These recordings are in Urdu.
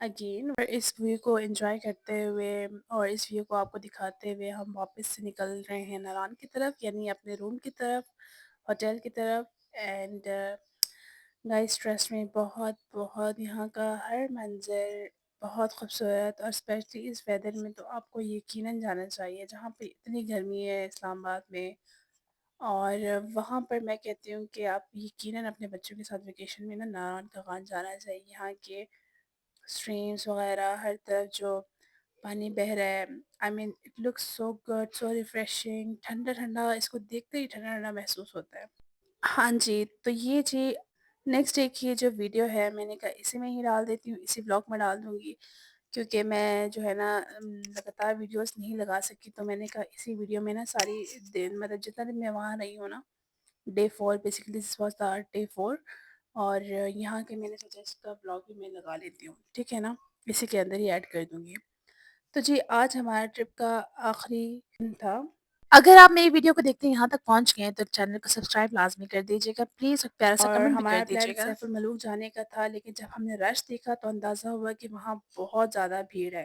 اگین اور اس ویو کو انجوائے کرتے ہوئے اور اس ویو کو آپ کو دکھاتے ہوئے ہم واپس سے نکل رہے ہیں ناران کی طرف، یعنی اپنے روم کی طرف، ہوٹل کی طرف. اینڈ گائس ٹرسٹ میں بہت بہت یہاں کا ہر منظر بہت خوبصورت، اور اسپیشلی اس ویدر میں تو آپ کو یقیناً جانا چاہیے جہاں پہ اتنی گرمی ہے اسلام آباد میں. اور وہاں پر میں کہتی ہوں کہ آپ یقیناً اپنے بچوں کے ساتھ ویکیشن میں نا ناران کا خان جانا چاہیے. یہاں کے اسٹریمس وغیرہ ہر طرف جو پانی بہہ رہا ہے، I mean it looks so good, so refreshing, ٹھنڈا ٹھنڈا، اس کو دیکھتے ہی ٹھنڈا ٹھنڈا محسوس ہوتا ہے. ہاں جی، تو یہ جی نیکسٹ ڈے کی جو ویڈیو ہے میں نے کہا اسی میں ہی ڈال دیتی ہوں، اسی بلاگ میں ڈال دوں گی، کیونکہ میں جو ہے نا لگاتار ویڈیوز نہیں لگا سکی. تو میں نے کہا اسی ویڈیو میں نا ساری دن، مطلب جتنا دن میں وہاں رہی ہوں نا، day 4 basically this was the day 4، اور یہاں کے میں نے سوچا اس کا بلاگ بھی میں لگا لیتی ہوں، ٹھیک ہے نا، اسی کے اندر ہی ایڈ کر دوں گی. تو جی آج ہمارا ٹرپ کا آخری دن تھا. اگر آپ میری ویڈیو کو دیکھتے ہیں یہاں تک پہنچ گئے ہیں تو چینل کو سبسکرائب لازمی کر دیجیے گا پلیز، ایک پیارا سا اور کمنٹ بھی کر ہمارا پلان دیجیے گا. سیف الملوک جانے کا تھا، لیکن جب ہم نے رش دیکھا تو اندازہ ہوا کہ وہاں بہت زیادہ بھیڑ ہے.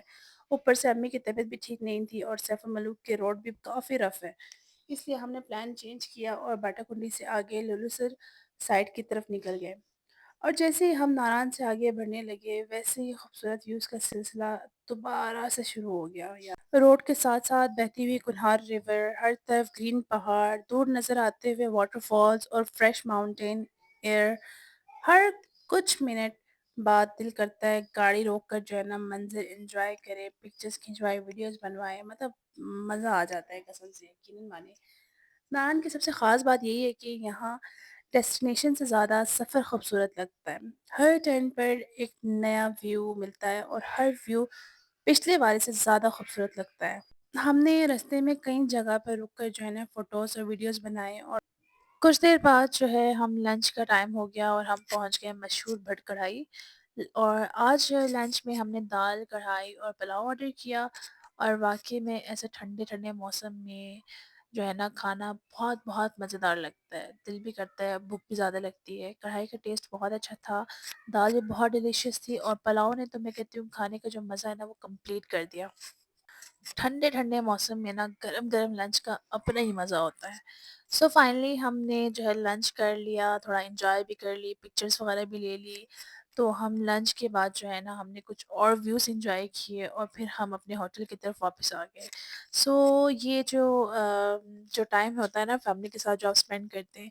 اوپر سے امی کی طبیعت بھی ٹھیک نہیں تھی اور سیف الملوک کے روڈ بھی کافی رف ہے، اس لیے ہم نے پلان چینج کیا اور باٹا کنڈی سے آگے لولو سر سائڈ کی طرف نکل گئے. اور جیسے ہی ہم ناران سے آگے بڑھنے لگے ویسے ہی خوبصورت ویوز کا سلسلہ دوبارہ سے شروع ہو گیا. روڈ کے ساتھ ساتھ بہتی ہوئی کنہار ریور، ہر طرف گرین پہاڑ، دور نظر آتے ہوئے واٹر فالز اور فریش ماؤنٹین ایئر. ہر کچھ منٹ بعد دل کرتا ہے گاڑی روک کر جو ہے نا منظر انجوائے کرے، پکچرز کھنچوائے، ویڈیوز بنوائے، مطلب مزہ آ جاتا ہے قسم سے، یقیناً مانے. ناران کی سب سے خاص بات یہی ہے کہ یہاں ڈیسٹینیشن سے زیادہ سفر خوبصورت لگتا ہے. ہر ٹرن پر ایک نیا ویو ملتا ہے اور ہر ویو پچھلے والے سے زیادہ خوبصورت لگتا ہے. ہم نے رستے میں کئی جگہ پر رک کر جو ہے نا فوٹوز اور ویڈیوز بنائے، اور کچھ دیر بعد جو ہے ہم لنچ کا ٹائم ہو گیا اور ہم پہنچ گئے مشہور بھٹ کڑھائی. اور آج لنچ میں ہم نے دال کڑھائی اور پلاؤ آرڈر کیا، اور واقعی میں ایسے ٹھنڈے ٹھنڈے موسم میں جو ہے نا کھانا بہت بہت مزیدار لگتا ہے، دل بھی کرتا ہے، بھوک بھی زیادہ لگتی ہے. کڑھائی کا ٹیسٹ بہت اچھا تھا، دال بھی بہت ڈیلیشیس تھی، اور پلاؤ نے تو میں کہتی ہوں کھانے کا جو مزہ ہے نا وہ کمپلیٹ کر دیا. ٹھنڈے ٹھنڈے موسم میں نا گرم گرم لنچ کا اپنا ہی مزہ ہوتا ہے. سو فائنلی ہم نے جو ہے لنچ کر لیا، تھوڑا انجوائے بھی کر لی، پکچرز وغیرہ بھی لے لی. تو ہم لنچ کے بعد جو ہے نا ہم نے کچھ اور ویوز انجوائے کیے اور پھر ہم اپنے ہوٹل کی طرف واپس آ گئے. سو یہ جو ٹائم ہوتا ہے نا فیملی کے ساتھ جو آپ اسپینڈ کرتے ہیں،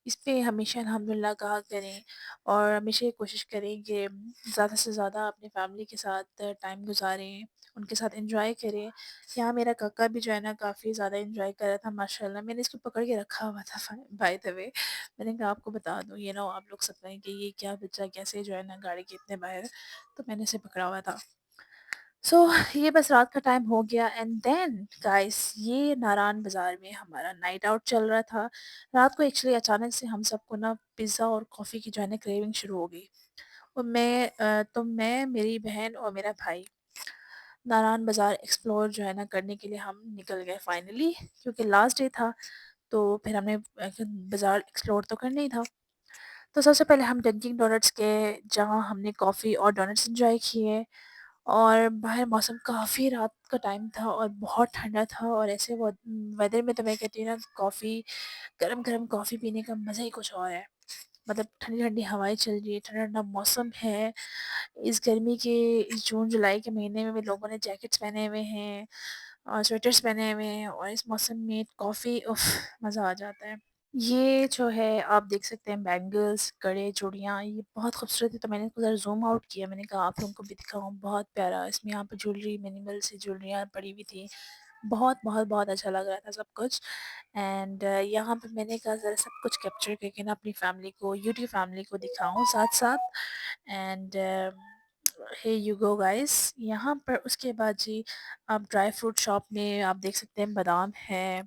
اس پہ ہمیشہ الحمدللہ کہا کریں، اور ہمیشہ یہ کوشش کریں کہ زیادہ سے زیادہ اپنی فیملی کے ساتھ ٹائم گزاریں، ان کے ساتھ انجوائے کریں. یہاں میرا کاکا بھی جو ہے نا کافی زیادہ انجوائے کر رہا تھا ماشاء اللہ. میں نے اس کو پکڑ کے رکھا ہوا تھا بائی دا وے، میں نے کہا آپ کو بتا دوں، یہ نا آپ لوگ سب کہیں کہ یہ کیا بچہ کیسے جو ہے نا گاڑی کے اتنے باہر، تو میں نے اسے پکڑا ہوا تھا. سو یہ بس رات کا ٹائم ہو گیا، اینڈ دین گائس یہ ناران بازار میں ہمارا نائٹ آؤٹ چل رہا تھا. رات کو ایکچولی اچانک سے ہم سب کو نا پیزا اور کافی کی جو ہے نا کریونگ شروع ہو گئی، اور میں میری بہن اور میرا بھائی ناران بازار ایکسپلور جو ہے نا کرنے کے لیے ہم نکل گئے فائنلی، کیونکہ لاسٹ ڈے تھا تو پھر ہم نے بازار ایکسپلور تو کرنا ہی تھا. تو سب سے پہلے ہم ڈنکنگ ڈونٹس گئے جہاں ہم نے کافی اور ڈونٹس انجوائے کیے. اور باہر موسم کافی رات کا ٹائم تھا اور بہت ٹھنڈا تھا، اور ایسے ویدر میں تو میں کہتی ہوں نا کافی گرم گرم کافی پینے کا مزہ ہی کچھ اور ہے. مطلب ٹھنڈی ٹھنڈی ہوائیں چل رہی ہے، ٹھنڈا ٹھنڈا موسم ہے. اس گرمی کے اس جون جولائی کے مہینے میں بھی لوگوں نے جیکٹس پہنے ہوئے ہیں اور سویٹرس پہنے ہوئے ہیں، اور اس موسم میں کافی مزہ آ جاتا ہے. یہ جو ہے آپ دیکھ سکتے ہیں بینگلز، کڑے، چوڑیاں، یہ بہت خوبصورت ہے. تو میں نے اس کو ذرا زوم آؤٹ کیا، میں نے کہا آپ لوگوں کو بھی دکھاؤں، بہت پیارا. اس میں یہاں پہ جویلری، منیمل سی جویلریاں پڑی ہوئی تھی، بہت بہت بہت اچھا لگ رہا تھا سب کچھ. اینڈ یہاں پہ میں نے کہا ذرا سب کچھ کیپچر کر کے نا اپنی فیملی کو، یوٹیوب فیملی کو دکھاؤں ساتھ ساتھ. اینڈ ہے یو گو گائز. یہاں پر اس کے بعد جی آپ ڈرائی فروٹ شاپ میں آپ دیکھ سکتے ہیں بادام ہے،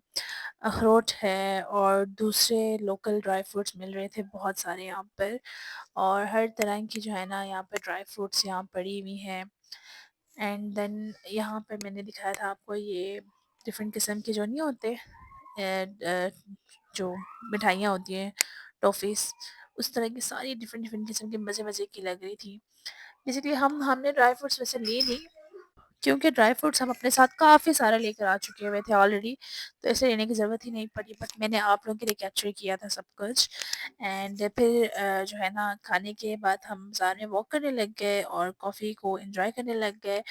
اخروٹ ہے، اور دوسرے لوکل ڈرائی فروٹس مل رہے تھے بہت سارے یہاں پر. اور ہر طرح کی جو ہے نا یہاں پہ ڈرائی فروٹس یہاں پڑی ہوئی ہیں. اینڈ دین یہاں پہ میں نے دکھایا تھا آپ کو یہ ڈفرینٹ قسم کے جو نہیں ہوتے جو مٹھائیاں ہوتی ہیں ٹافیز، اس طرح کی ساری ڈفرینٹ ڈفرینٹ قسم کی مزے مزے کی لگ رہی تھی. بیسیکلی ہم نے ڈرائی فروٹس ویسے لیے نہیں، کیونکہ ڈرائی فروٹس ہم اپنے ساتھ کافی سارا لے کر آ چکے ہوئے تھے آلریڈی، تو ایسے لینے کی ضرورت ہی نہیں پڑی، بٹ میں نے آپ لوگوں کے لیے کیپچر کیا تھا سب کچھ. اینڈ پھر جو ہے نا کھانے کے بعد ہم بازار میں واک کرنے لگ گئے اور کافی کو انجوائے کرنے لگ گئے.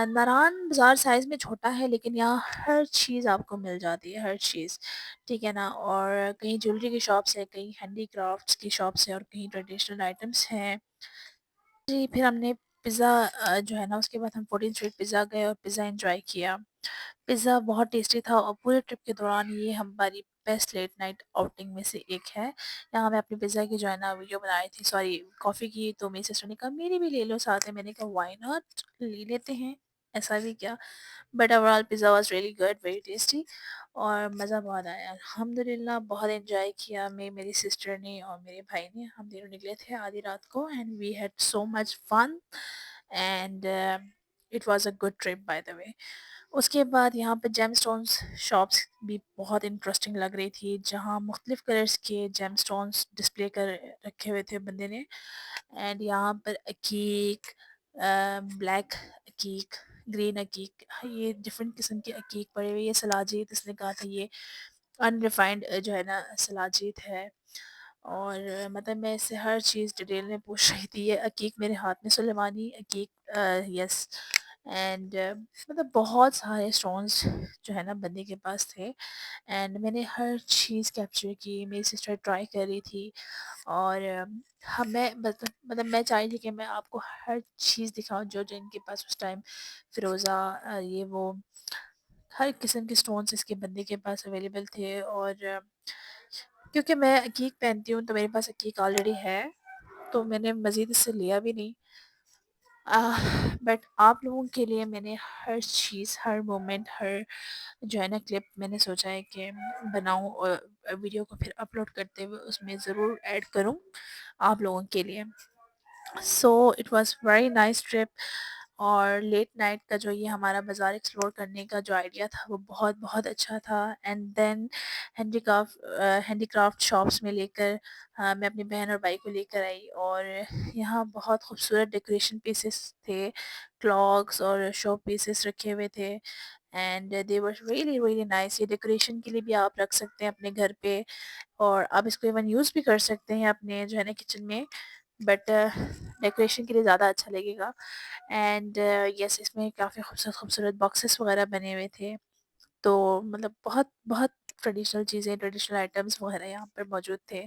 ناران بازار سائز میں چھوٹا ہے لیکن یہاں ہر چیز آپ کو مل جاتی ہے، ہر چیز، ٹھیک ہے نا. اور کہیں جویلری کی شاپس ہے، کہیں ہینڈی کرافٹس کی شاپس ہیں، اور کہیں ٹریڈیشنل آئٹمس ہیں. جی پھر ہم نے پزا جو ہے نا اس کے بعد ہم 14 اسٹریٹ پزا گئے اور پزا انجوائے کیا. پزا بہت ٹیسٹی تھا اور پورے ٹرپ کے دوران یہ ہماری بیسٹ لیٹ نائٹ آؤٹنگ میں سے ایک ہے. یہاں میں اپنی پزا کی جو ہے نا ویڈیو بنائی تھی، سوری کافی کی، تو میری سسٹر نے کہا میری بھی لے لو ساتھ میں. میں نے کہا وائی ناٹ، لے لیتے ہیں، ایسا بھی کیا. But over all pizza was really good, very tasty, اور مزہ بہت آیا الحمد للہ. بہت انجوائے کیا میں، میری سسٹر نے اور میرے بھائی نے. ہم دونوں نکلے تھے آدھی رات کو، and we had so much fun, and it was a good trip by the way. اس کے بعد یہاں پہ جیم اسٹونس شاپس بھی بہت انٹرسٹنگ لگ رہی تھی، جہاں مختلف کلرز کے جیم اسٹونس ڈسپلے کر رکھے ہوئے تھے بندے نے. اینڈ یہاں پر عقیق، بلیک عقیق، گرین عقیق، یہ ڈفرینٹ قسم کے عقیق پڑے ہوئے. یہ سلاجید اس نے کہا تھا یہ انریفائنڈ جو ہے نا سلاجید ہے. اور مطلب میں اس سے ہر چیز ڈیٹیل میں پوچھ رہی تھی. یہ عقیق میرے ہاتھ میں سلیمانی عقیق، یس. اینڈ مطلب بہت سارے اسٹونس جو ہے نا بندے کے پاس تھے، اینڈ میں نے ہر چیز کیپچر کی. میری سسٹر ٹرائی کر رہی تھی، اور میں مطلب میں چاہ رہی تھی کہ میں آپ کو ہر چیز دکھاؤں جو جن کے پاس اس ٹائم فیروزہ، یہ وہ ہر قسم کے اسٹونس اس کے بندے کے پاس اویلیبل تھے. اور کیونکہ میں عقیق پہنتی ہوں تو میرے پاس عقیق آلریڈی ہے، تو میں نے مزید اس سے لیا بھی نہیں. بٹ آپ لوگوں کے لیے میں نے ہر چیز، ہر مومنٹ، ہر جو ہے نا کلپ میں نے سوچا ہے کہ بناؤں، اور ویڈیو کو پھر اپلوڈ کرتے ہوئے اس میں ضرور ایڈ کروں آپ لوگوں کے لیے. So it was very nice trip. اور لیٹ نائٹ کا جو یہ ہمارا بازار ایکسپلور کرنے کا جو آئیڈیا تھا وہ بہت بہت اچھا تھا. And then handicraft shops میں لے کر میں اپنی بہن اور بھائی کو لے کر آئی، اور یہاں بہت خوبصورت ڈیکوریشن پیسز تھے، کلاکس اور شو پیسز رکھے ہوئے تھے. And they were really really nice. یہ ڈیکوریشن کے لیے بھی آپ رکھ سکتے ہیں اپنے گھر پہ، اور آپ اس کو ایون یوز بھی کر سکتے ہیں اپنے جو ہے نا کچن میں، بٹ ڈیکوریشن کے لیے زیادہ اچھا لگے گا. اینڈ یس، اس میں کافی خوبصورت خوبصورت باکسز وغیرہ بنے ہوئے تھے. تو مطلب بہت بہت ٹریڈیشنل چیزیں، ٹریڈیشنل آئٹمس وغیرہ یہاں پر موجود تھے.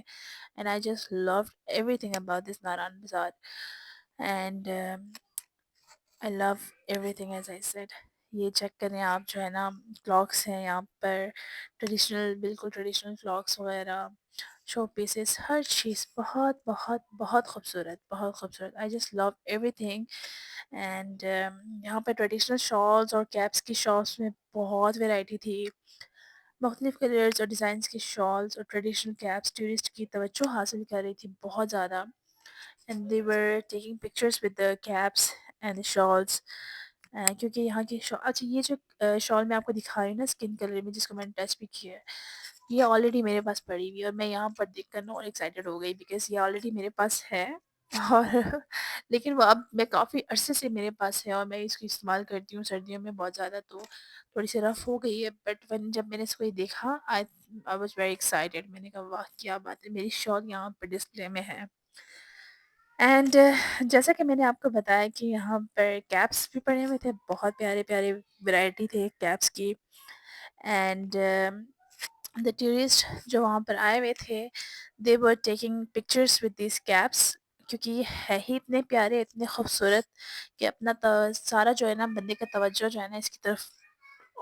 And I just loved everything about this Naran Bazaar. And I love every thing as I said. یہ چیک کریں آپ، جو ہے نا کلاکس ہیں یہاں پر، ٹریڈیشنل، بالکل ٹریڈیشنل کلاکس وغیرہ، شو پیسز، ہر چیز بہت بہت بہت خوبصورت، بہت خوبصورت. آئی جسٹ لو ایوری تھنگ. اینڈ یہاں پہ ٹریڈیشنل شالز اور کیپس کی شاپس میں بہت ویرائٹی تھی. مختلف کلرز اور ڈیزائنس کی شالز اور ٹریڈیشنل کیپس ٹورسٹ کی توجہ حاصل کر رہی تھی بہت زیادہ. And they were taking pictures with the caps and the shawls. کیونکہ یہاں کی اچھا یہ جو شال میں آپ کو دکھا رہی ہوں نا اسکن کلر میں، جس کو میں نے ٹچ بھی کیا ہے، یہ آلریڈی میرے پاس پڑی ہوئی ہے، اور میں یہاں پر دیکھ کر نا اور ایکسائٹیڈ ہو گئی بیکاز یہ آلریڈی میرے پاس ہے. اور لیکن وہ اب میں کافی عرصے سے میرے پاس ہے، اور میں اس کو استعمال کرتی ہوں سردیوں میں بہت زیادہ، تو تھوڑی سی رف ہو گئی ہے. بٹ جب میں نے اس کو یہ دیکھا، آئی واز ویری ایکسائٹیڈ. میں نے کہا واہ کیا بات ہے، میری شال یہاں پر ڈسپلے میں ہے. اینڈ جیسا کہ میں نے آپ کو بتایا کہ یہاں پر کیپس بھی پڑے ہوئے تھے، بہت پیارے پیارے ورائٹی تھے کیپس کی. اینڈ دا ٹورسٹ جو وہاں پر آئے ہوئے تھے، they were taking pictures with these caps, کیونکہ یہ ہے ہی اتنے پیارے، اتنے خوبصورت کہ اپنا سارا جو ہے نا بندے کا توجہ جو ہے نا اس کی طرف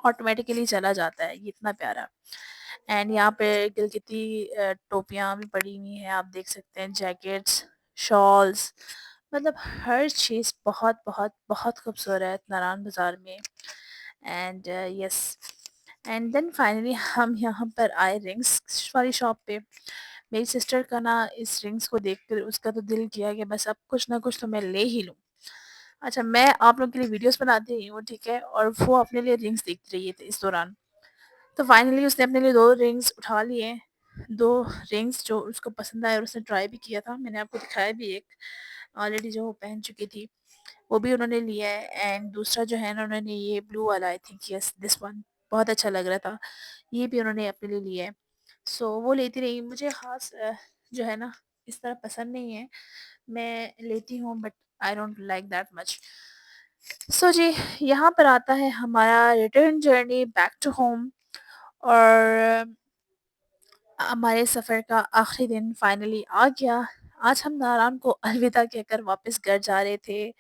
آٹومیٹیکلی چلا جاتا ہے، یہ اتنا پیارا. اینڈ یہاں پہ گلگتی ٹوپیاں بھی پڑی ہوئی ہیں، آپ دیکھ سکتے ہیں، جیکٹس، شالز، مطلب ہر چیز بہت بہت بہت خوبصورت ناران بازار میں. And yes, and then finally ہم یہاں پر آئے رنگس والی شاپ پہ. میری سسٹر کا نا اس رنگس کو دیکھ کر اس کا تو دل کیا کہ بس اب کچھ نہ کچھ تو میں لے ہی لوں. اچھا، میں آپ لوگوں کے لیے ویڈیوز بناتی رہی ہوں، ٹھیک ہے، اور وہ اپنے لیے رنگس دیکھتی رہی ہے اس دوران. تو فائنلی اس نے اپنے لیے 2 رنگس اٹھا لیے. 2 رنگس جو اس کو پسند آئے اور اس نے ٹرائی بھی کیا تھا، میں نے آپ کو دکھایا بھی ایک آلریڈی جو وہ پہن چکی تھی، وہ بھی انہوں نے لیا ہے، اینڈ دوسرا جو ہے نا انہوں نے یہ بلو والا I think yes this one بہت اچھا لگ رہا تھا، یہ بھی انہوں نے اپنے لیے لیا ہے۔ سو وہ لیتی رہی، مجھے خاص جو ہے نا اس طرح پسند نہیں ہے، میں لیتی ہوں but I don't like that much. So جی، یہاں پر آتا ہے ہمارا return journey back to home, اور ہمارے سفر کا آخری دن فائنلی آ گیا۔ آج ہم ناران کو الوداع کہہ کر واپس گھر جا رہے تھے۔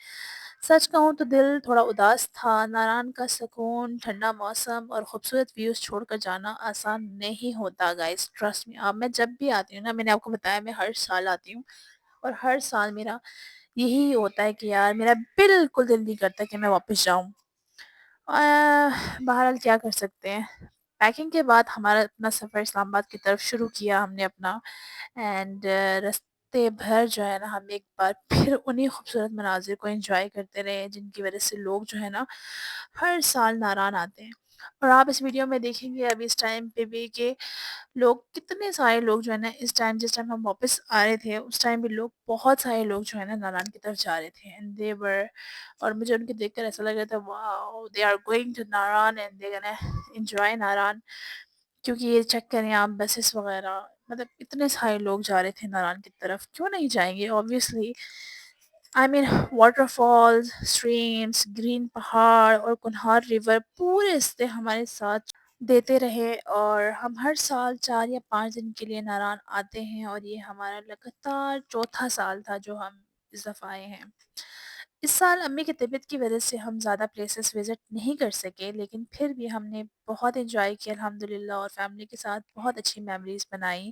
سچ کہوں تو دل تھوڑا اداس تھا، ناران کا سکون، ٹھنڈا موسم اور خوبصورت ویوز چھوڑ کر جانا آسان نہیں ہوتا گائز، ٹرسٹ می۔ اب میں جب بھی آتی ہوں نا، میں نے آپ کو بتایا میں ہر سال آتی ہوں، اور ہر سال میرا یہی ہوتا ہے کہ یار میرا بالکل دل نہیں کرتا کہ میں واپس جاؤں۔ بہرحال کیا کر سکتے ہیں۔ پیکنگ کے بعد ہمارا اپنا سفر اسلام آباد کی طرف شروع کیا ہم نے اپنا، اینڈ رستے بھر جو ہے نا ہم ایک بار پھر انہی خوبصورت مناظر کو انجوائے کرتے رہے جن کی وجہ سے لوگ جو ہے نا ہر سال ناران آتے ہیں۔ اور آپ اس ویڈیو میں دیکھیں گے ابھی اس ٹائم پہ بھی کہ لوگ کتنے سارے لوگ جو ہے نا اس ٹائم جس ٹائم ہم واپس آ رہے تھے اس ٹائم بھی لوگ بہت سارے لوگ جو ہے نا ناران کی طرف جا رہے تھے، اینڈ دے ور، اور مجھے ان کے دیکھ کر ایسا لگ رہا تھا wow they are going to Naran and they gonna enjoy Naran, کیونکہ یہ چیک کریں آپ بسز وغیرہ، مطلب اتنے سارے لوگ جا رہے تھے ناران کی طرف، کیوں نہیں جائیں گے obviously۔ آئی مین واٹر فالز، اسٹریمس، گرین پہاڑ اور کنہار ریور پورے راستے ہمارے ساتھ دیتے رہے، اور ہم ہر سال 4 یا 5 دن کے لیے ناران آتے ہیں، اور یہ ہمارا لگاتار چوتھا سال تھا جو ہم اس دفعہ آئے ہیں۔ اس سال امی کی طبیعت کی وجہ سے ہم زیادہ پلیسز وزٹ نہیں کر سکے، لیکن پھر بھی ہم نے بہت انجوائے کیا الحمدللہ، اور فیملی کے ساتھ بہت اچھی میموریز بنائی۔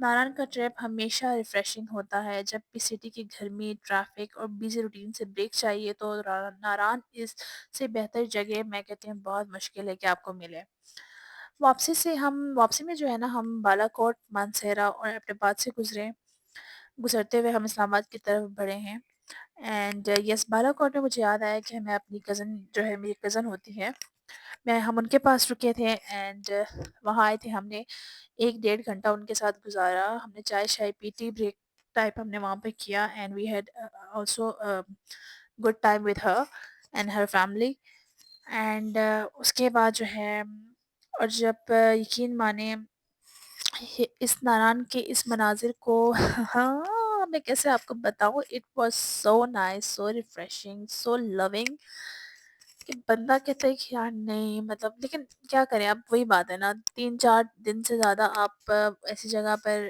ناران کا ٹرپ ہمیشہ ریفریشنگ ہوتا ہے، جب بھی سٹی کی گرمی، ٹریفک اور بیزی روٹین سے بریک چاہیے تو ناران اس سے بہتر جگہ میں کہتی ہوں بہت مشکل ہے کہ آپ کو ملے۔ واپسی میں جو ہے نا ہم بالا کوٹ، مانسہرہ اور اپنے آباد سے گزرتے ہوئے ہم اسلام آباد کی طرف بڑھے ہیں، اینڈ یس بالا کوٹ میں مجھے یاد آیا کہ ہمیں اپنی کزن جو ہے میری کزن ہوتی ہے، ہم ان کے پاس رکے تھے، اینڈ وہاں آئے تھے، ہم نے 1 ڈیڑھ گھنٹہ ان کے ساتھ گزارا، ہم نے چائے شائے پی، ٹی بریک ٹائپ ہم نے وہاں پہ کیا، and we had also good time with her and her family, and اس کے بعد جو ہے اور جب یقین مانیں اس ناران کے اس مناظر کو ہاں میں کیسے آپ کو بتاؤں، it was so nice, so refreshing, so long, کہ بندہ کہتا ہے کہ یار نہیں مطلب، لیکن کیا کریں اب وہی بات ہے نا، 3 4 دن سے زیادہ آپ ایسی جگہ پر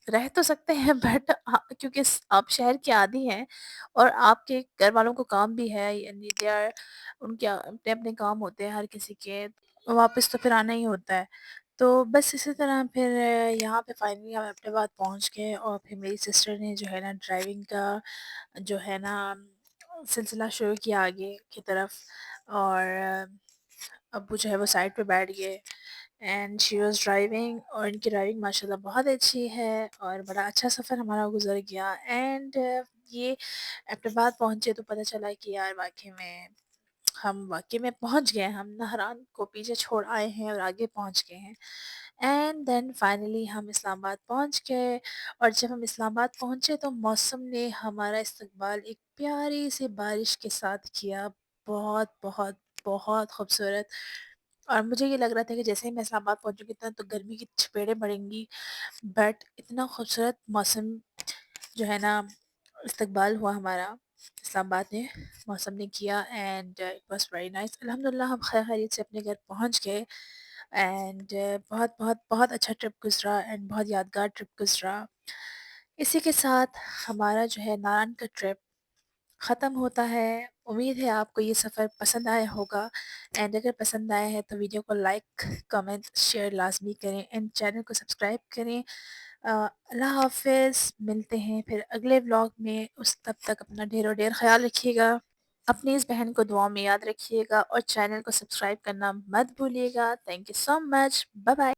رہ تو سکتے ہیں بٹ کیونکہ آپ شہر کے عادی ہیں اور آپ کے گھر والوں کو کام بھی ہے، یعنی دے آر ان کے اپنے اپنے کام ہوتے ہیں ہر کسی کے، واپس تو پھر آنا ہی ہوتا ہے۔ تو بس اسی طرح پھر یہاں پہ فائنلی ہم اپنے بعد پہنچ گئے، اور پھر میری سسٹر نے جو ہے نا ڈرائیونگ کا جو ہے نا سلسلہ شروع کیا آگے کی طرف، اور ابو جو ہے وہ سائڈ پہ بیٹھ گئے، اینڈ شی واز ڈرائیونگ، اور ان کی ڈرائیونگ ماشاء اللہ بہت اچھی ہے، اور بڑا اچھا سفر ہمارا گزر گیا، اینڈ یہ اپنے بعد پہنچے تو پتہ چلا کہ یار واقعی میں ہم واقعی میں پہنچ گئے، ہم نہران کو پیچھے چھوڑ آئے ہیں اور آگے پہنچ گئے ہیں، اینڈ دین فائنلی ہم اسلام آباد پہنچ گئے، اور جب ہم اسلام آباد پہنچے تو موسم نے ہمارا استقبال ایک پیاری سی بارش کے ساتھ کیا، بہت بہت بہت خوبصورت، اور مجھے یہ لگ رہا تھا کہ جیسے ہی میں اسلام آباد پہنچوں گی تو گرمی کی چپیڑیں پڑیں گی، بٹ اتنا خوبصورت موسم جو ہے نا استقبال ہوا ہمارا اسلام آباد نے موسم نے کیا، and it was very nice, الحمد للہ ہم خیر خیریت سے اپنے گھر پہنچ گئے، اینڈ بہت بہت بہت اچھا ٹرپ گزرا، اینڈ بہت یادگار ٹرپ گزرا۔ اسی کے ساتھ ہمارا جو ہے ناران کا ٹرپ ختم ہوتا ہے۔ امید ہے آپ کو یہ سفر پسند آیا ہوگا، اینڈ اگر پسند آیا ہے تو ویڈیو کو لائک، کمنٹ، شیئر لازمی کریں، اینڈ چینل کو سبسکرائب کریں۔ اللہ حافظ، ملتے ہیں پھر اگلے ولاگ میں، اس تب تک اپنا ڈھیر و ڈھیر خیال رکھیے گا، اپنی اس بہن کو دعاؤں میں یاد رکھیے گا، اور چینل کو سبسکرائب کرنا مت بھولیے گا۔ Thank you so much, bye bye.